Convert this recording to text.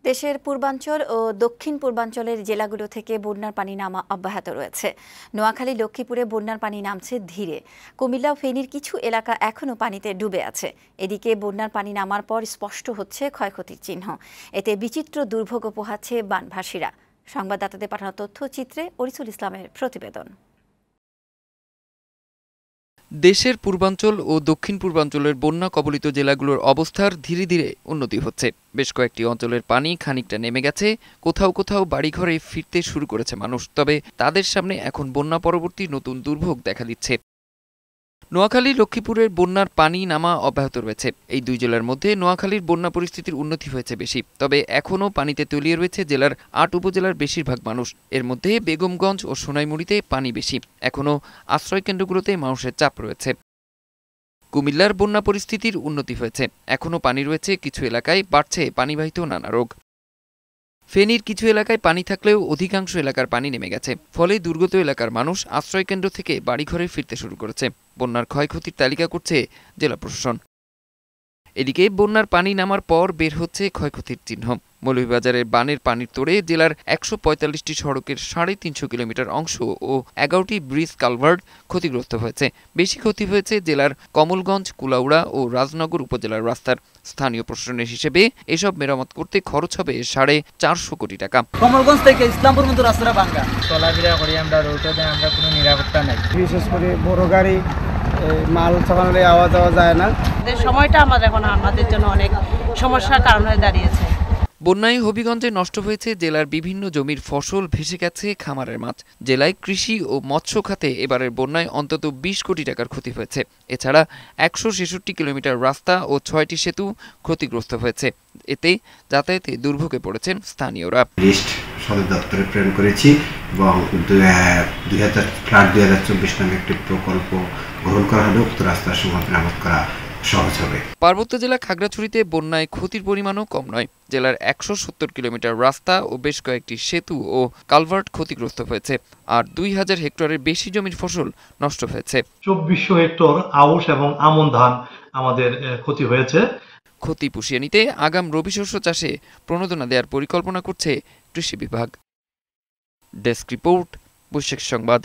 দেশের পূর্বাঞ্চল ও দক্ষিণ পূর্বাঞ্চলের জেলাগুলো থেকে বন্যার পানি নামা অব্যাহত রয়েছে। নোয়াখালী, লক্ষ্মীপুরে বন্যার পানি নামছে ধীরে। কুমিল্লা ও ফেনীর কিছু এলাকা এখনও পানিতে ডুবে আছে। এদিকে বন্যার পানি নামার পর স্পষ্ট হচ্ছে ক্ষয়ক্ষতির চিহ্ন। এতে বিচিত্র দুর্ভোগও পোহাচ্ছে বানভাসীরা। সংবাদদাতাদের পাঠানো তথ্যচিত্রে অরিসুল ইসলামের প্রতিবেদন। দেশের পূর্বাঞ্চল ও দক্ষিণ পূর্বাঞ্চলের বন্যা কবলিত জেলাগুলোর অবস্থার ধীরে ধীরে উন্নতি হচ্ছে। বেশ কয়েকটি অঞ্চলের পানি খানিকটা নেমে গেছে, কোথাও কোথাও বাড়িঘরে ফিরতে শুরু করেছে মানুষ। তবে তাদের সামনে এখন বন্যা পরবর্তী নতুন দুর্ভোগ দেখা দিচ্ছে। নোয়াখালী, লক্ষ্মীপুরের বন্যার পানি নামা অব্যাহত রয়েছে। এই দুই জেলার মধ্যে নোয়াখালীর বন্যা পরিস্থিতির উন্নতি হয়েছে বেশি। তবে এখনও পানিতে তলিয়ে রয়েছে জেলার ৮ উপজেলার বেশিরভাগ মানুষ। এর মধ্যে বেগমগঞ্জ ও সোনাইমুড়িতে পানি বেশি। এখনও আশ্রয়কেন্দ্রগুলোতে মানুষের চাপ রয়েছে। কুমিল্লার বন্যা পরিস্থিতির উন্নতি হয়েছে। এখনও পানি রয়েছে কিছু এলাকায়, বাড়ছে পানিবাহিত নানা রোগ। ফেনীর কিছু এলাকায় পানি থাকলেও অধিকাংশ এলাকার পানি নেমে গেছে। ফলে দুর্গত এলাকার মানুষ আশ্রয়কেন্দ্র থেকে বাড়িঘরে ফিরতে শুরু করেছে। বন্যার ক্ষয়ক্ষতির তালিকা করছে জেলা প্রশাসন। এদিকে বন্যার পানি নামার পর বের হচ্ছে ক্ষয়ক্ষতির চিহ্ন। মৌলভীবাজারের বানের পানির তোড়ে জেলার ১৪৫টি সড়কের ৩৫০ কিলোমিটার অংশ ও ১১টি ব্রিজ কালভার্ট ক্ষতিগ্রস্ত হয়েছে। বেশি ক্ষতি হয়েছে জেলার কমলগঞ্জ, কুলাউড়া ও রাজনগর উপজেলার রাস্তার। স্থানীয় প্রশাসনের হিসেবে এসব মেরামত করতে খরচ হবে ৪৫০ কোটি টাকা। কমলগঞ্জ থেকে ইসলামপুর পর্যন্ত রাস্তাটা ভাঙা, চলাফেরা করি আমরা, রোডে আমরা কোনো নিরাপত্তা নাই। বিশেষ করে বড় গাড়ি মাল চালানোর আওয়া যাওয়া যায় না। সময়টা আমাদের জন্য অনেক সমস্যার কারণ হয়ে দাঁড়িয়েছে। বন্যায় হবিগঞ্জে নষ্ট হয়েছে জেলার বিভিন্ন জমির ফসল, ভেসে গেছে খামারের মাছ। জেলায় কৃষি ও মৎস্য খাতে এবারের বন্যায় অন্তত ২০ কোটি টাকার ক্ষতি হয়েছে। এছাড়া ১৬৬ কিলোমিটার রাস্তা ও ৬টি সেতু ক্ষতিগ্রস্ত হয়েছে। এতে যাতায়াতে দুর্ভোগে পড়েছেন স্থানীয়রা। লিস্ট সদর দপ্তরে প্রেরণ করেছি এবং ২০২৪ নামে একটি প্রকল্প গ্রহণ করা হলে উক্ত রাস্তার সময় মেরামত করা সহজ হবে। পার্বত্য জেলা খাগড়াছড়িতে বন্যায় ক্ষতির পরিমাণও কম নয়। জেলার ১৭০ কিলোমিটার রাস্তা ও বেশ কয়েকটি সেতু ও কালভার্ট ক্ষতিগ্রস্ত হয়েছে। আর ২,০০০ হেক্টরের বেশি জমির ফসল নষ্ট হয়েছে। ২৪০০ হেক্টর আউশ এবং আমন ধান আমাদের ক্ষতি হয়েছে। ক্ষতি পুষিয়ে নিতে আগাম রবি শস্য চাষে প্রণোদনা দেওয়ার পরিকল্পনা করছে কৃষি বিভাগ। ডেস্ক রিপোর্ট, বৈশাখ সংবাদ।